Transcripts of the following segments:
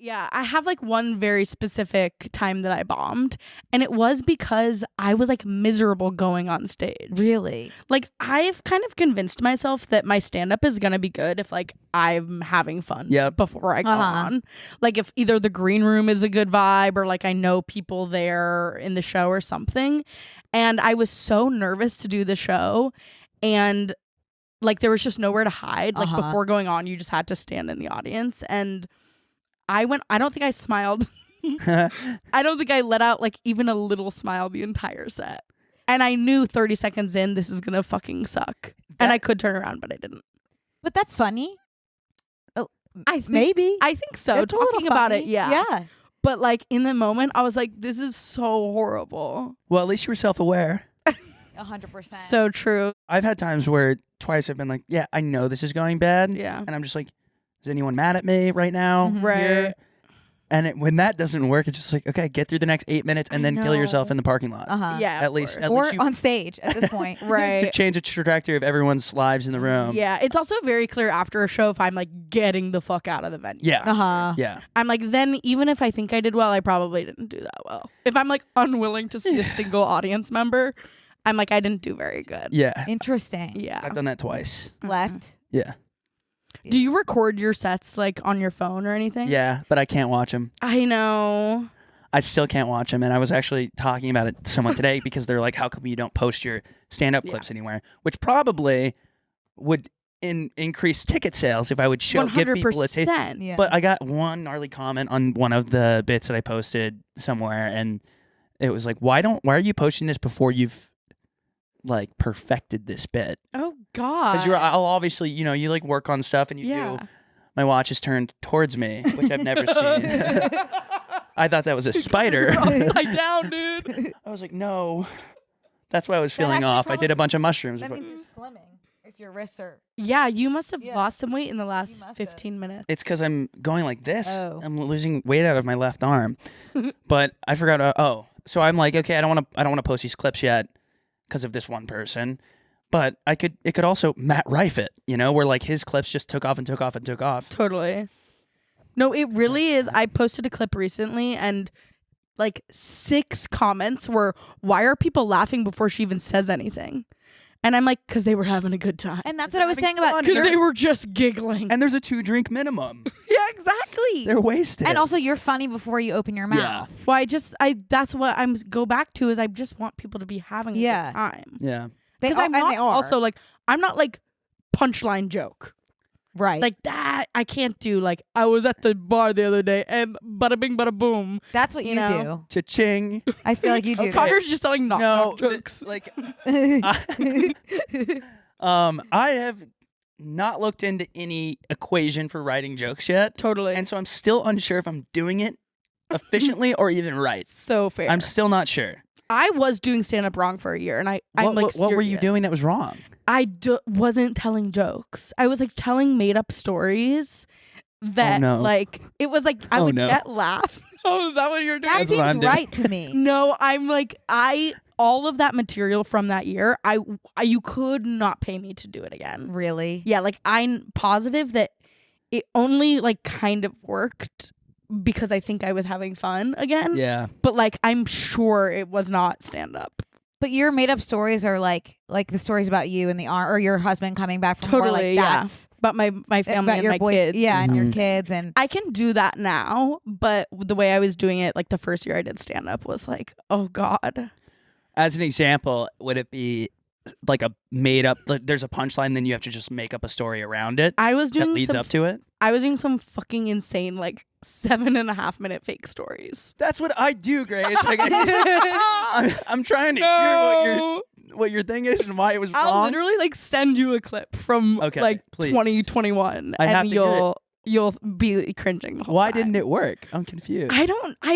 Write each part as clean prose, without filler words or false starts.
Yeah, I have like one very specific time that I bombed, and it was because I was like miserable going on stage. Really? Like I've kind of convinced myself that my stand-up is gonna be good if like I'm having fun before I go on. Like if either the green room is a good vibe or like I know people there in the show or something. And I was so nervous to do the show, and like there was just nowhere to hide. Like before going on, you just had to stand in the audience, and I don't think I smiled. I don't think I let out like even a little smile the entire set. And I knew 30 seconds in, this is going to fucking suck. And I could turn around, but I didn't. But that's funny. I think so. It's Talking about it, Yeah. But like in the moment, I was like, this is so horrible. Well, at least you were self-aware. 100%. So true. I've had times where twice I've been like, yeah, I know this is going bad. Yeah. And I'm just like, is anyone mad at me right now? Right. Here? And when that doesn't work, it's just like, okay, get through the next 8 minutes and then kill yourself in the parking lot. Yeah. At least or you, on stage at this point. Right. to change the trajectory of everyone's lives in the room. Yeah. It's also very clear after a show if I'm like getting the fuck out of the venue. Yeah. Yeah. I'm like, then even if I think I did well, I probably didn't do that well. If I'm like unwilling to see a single audience member, I'm like, I didn't do very good. Yeah. Interesting. Yeah. I've done that twice. Left. Yeah. Do you record your sets like on your phone or anything? Yeah, but I can't watch them. I know. I still can't watch them. And I was actually talking about it to someone today because they're like, how come you don't post your stand-up clips anywhere? Which probably would increase ticket sales if I would give people a taste. Yeah. But I got one gnarly comment on one of the bits that I posted somewhere, and it was like, why are you posting this before you've like perfected this bit? Oh God. Because I'll obviously, you like work on stuff and you do. My watch is turned towards me, which I've never seen. I thought that was a spider. Upside down, dude. I was like, no. That's why I was feeling off. I did a bunch of mushrooms. That means you're slimming if your wrists are... Yeah, you must have lost some weight in the last 15 minutes. It's because I'm going like this. Oh. I'm losing weight out of my left arm. But I forgot. So I'm like, okay, I don't want to post these clips yet because of this one person. But it could also Matt Rife it, where like his clips just took off and took off and took off. Totally. No, it really is. I posted a clip recently and like 6 comments were, why are people laughing before she even says anything? And I'm like, because they were having a good time. And that's what I was saying about... Because they were just giggling. And there's a 2-drink minimum. Yeah, exactly. They're wasted. And also, you're funny before you open your mouth. Yeah. Well, that's what I'm go back to is I just want people to be having a good time. Yeah. Because I'm not also like, I'm not like punchline joke. Right. Like that, I can't do. Like, I was at the bar the other day and bada bing, bada boom. That's what you do. Cha-ching. I feel like you do. Connor's just telling knock jokes. I have not looked into any equation for writing jokes yet. Totally. And so I'm still unsure if I'm doing it efficiently or even right. So fair. I'm still not sure. I was doing stand-up wrong for a year, and I'm like, what were you doing that was wrong? I wasn't telling jokes. I was like telling made-up stories that like it was like I would get laughs. Oh, is that what you're doing? That seems right to me. No, I'm like all of that material from that year, you could not pay me to do it again. Really? Yeah, like I'm positive that it only like kind of worked because I think I was having fun again. Yeah. But like I'm sure it was not stand up. But your made up stories are like the stories about you and or your husband coming back from Totally, war, like that's about my family about and your my kids. Yeah, and your kids, and I can do that now, but the way I was doing it like the first year I did stand up was like, oh God. As an example, would it be like a made up, like there's a punchline, then you have to just make up a story around it? I was doing that leads up to it? I was doing some fucking insane like 7.5 minute fake stories. That's what I do, Grace. Like, I'm trying to hear what your thing is and why it was wrong. I'll literally like send you a clip from like please. 2021 and you'll be cringing the whole Why time. didn't it work? I'm confused. I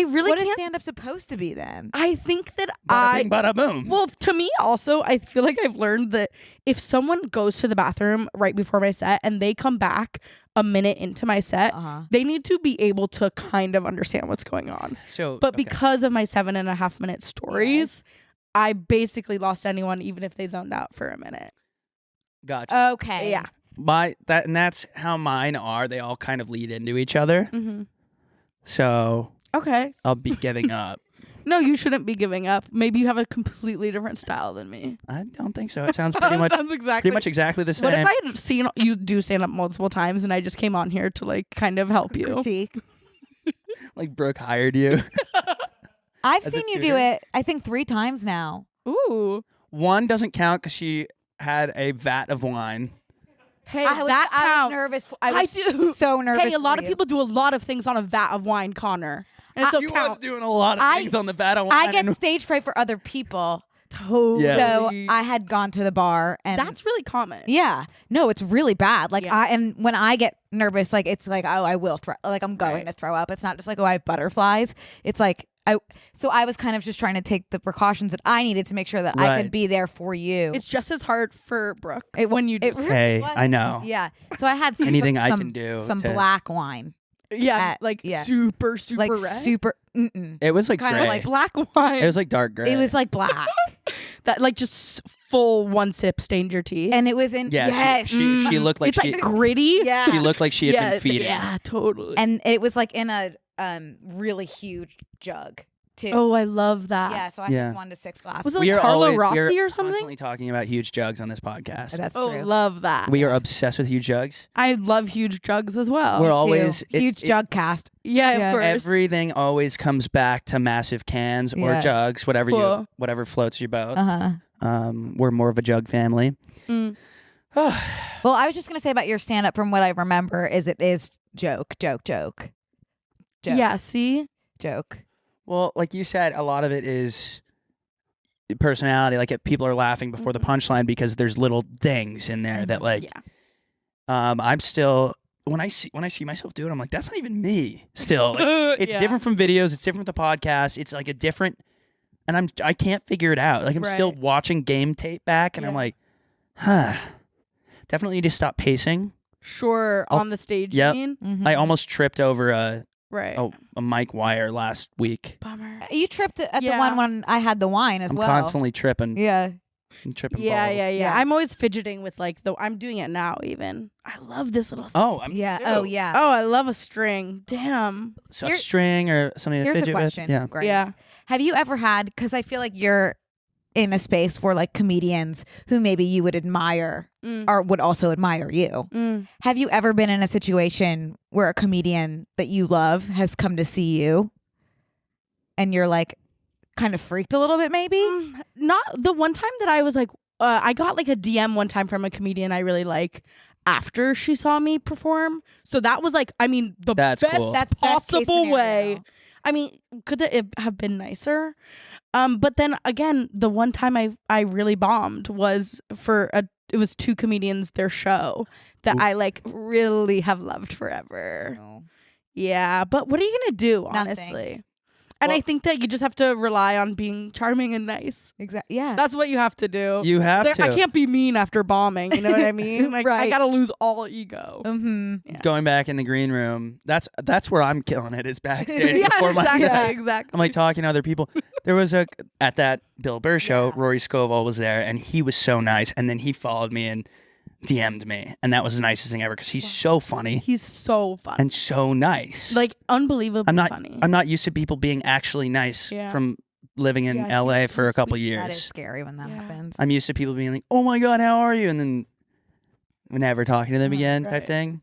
really what can't. is stand-up supposed to be then? I think that bada bing, bada boom. Well, to me also, I feel like I've learned that if someone goes to the bathroom right before my set and they come back a minute into my set, they need to be able to kind of understand what's going on. But because of my 7.5 minute stories, I basically lost anyone even if they zoned out for a minute. Gotcha. Okay. Yeah. That's how mine are. They all kind of lead into each other. Mm-hmm. So Okay. I'll be giving up. No, you shouldn't be giving up. Maybe you have a completely different style than me. I don't think so. It sounds pretty much exactly the same. What if I had seen you do stand up multiple times and I just came on here to like kind of help you? Critique. Like Brooke hired you. I've seen you do it, I think 3 times now. Ooh. One doesn't count because she had a vat of wine. Hey, I was nervous. I was do. so nervous. Hey, a lot of people do a lot of things on a vat of wine, Connor. And it's You was doing a lot of things on the vat of wine. I get stage fright for other people. Totally. Yeah. So I had gone to the bar and that's really common. yeah, no, it's really bad. Like Yeah. and when I get nervous, like it's like, oh, I will throw, like I'm going to throw up. It's not just like, oh, I have butterflies. It's like so I was kind of just trying to take the precautions that I needed to make sure that I could be there for you. It's just as hard for Brooke when you do. Hey, I know. Yeah. So I had Anything I can do some to- black wine. Yeah, super Like red. super. It was like Kind gray. of like black wine. It was like dark gray. It was like black. that like just full one sip stained your teeth. And it was in she looked like it's like gritty. Yeah. she looked like she had been feeding. Yeah, totally. And it was like in a really huge jug too. Oh, I love that. Yeah, so I had 1 to 6 glasses. Was it like Carlo Rossi or something? Constantly talking about huge jugs on this podcast. That's oh, true. love that. We are obsessed with huge jugs. I love huge jugs as well. We're always huge jug cast. Yeah, of course. Everything always comes back to massive cans or jugs, whatever whatever floats your boat. We're more of a jug family. Mm. Well, I was just gonna say about your stand up. From what I remember, is it is joke. Yeah. See. Joke. Well, like you said, a lot of it is personality. Like people are laughing before the punchline because there's little things in there that like. Yeah. I'm still when I see myself do it, I'm like, that's not even me. Still, like, it's different from videos. It's different from the podcast. It's like a different, and I can't figure it out. Like I'm still watching game tape back, and I'm like, definitely need to stop pacing. Sure, on the stage. Yep. You mean? I almost tripped over a mic wire last week. Bummer. You tripped at the one when I had the wine as I'm well. constantly tripping. Yeah. I'm tripping Yeah, balls. yeah. I'm always fidgeting with like I'm doing it now even. I love this little thing. Oh, Oh, yeah. Oh, I love a string. Damn. So a string or something to Here's fidget a question. with? Yeah. Grace. Yeah. Have you ever had, because I feel like you're in a space for like comedians who maybe you would admire or would also admire you. Have you ever been in a situation where a comedian that you love has come to see you and you're like kind of freaked a little bit maybe? Not the one time that I was like, I got like a DM one time from a comedian I really like after she saw me perform. So that was like, I mean, the best possible way. I mean, could it have been nicer? But then again, the one time I really bombed was it was 2 comedians, their show that I like really have loved forever. No. Yeah, but what are you gonna do, Nothing. honestly? And I think that you just have to rely on being charming and nice. Exactly. Yeah. That's what you have to do. You have to. I can't be mean after bombing. You know what I mean? Like Right. I gotta lose all ego. Mm-hmm. Going back in the green room, that's where I'm killing it, is backstage before my exactly, set. exactly. I'm like talking to other people. There was at that Bill Burr show, Rory Scovel was there, and he was so nice. And then he followed me and DM'd me, and that was the nicest thing ever because he's so funny. He's so funny and so nice, like unbelievably funny. I'm not used to people being actually nice from living in LA for a couple years. That is scary when that happens. I'm used to people being like, "Oh my god, how are you?" and then never talking to them again, type thing.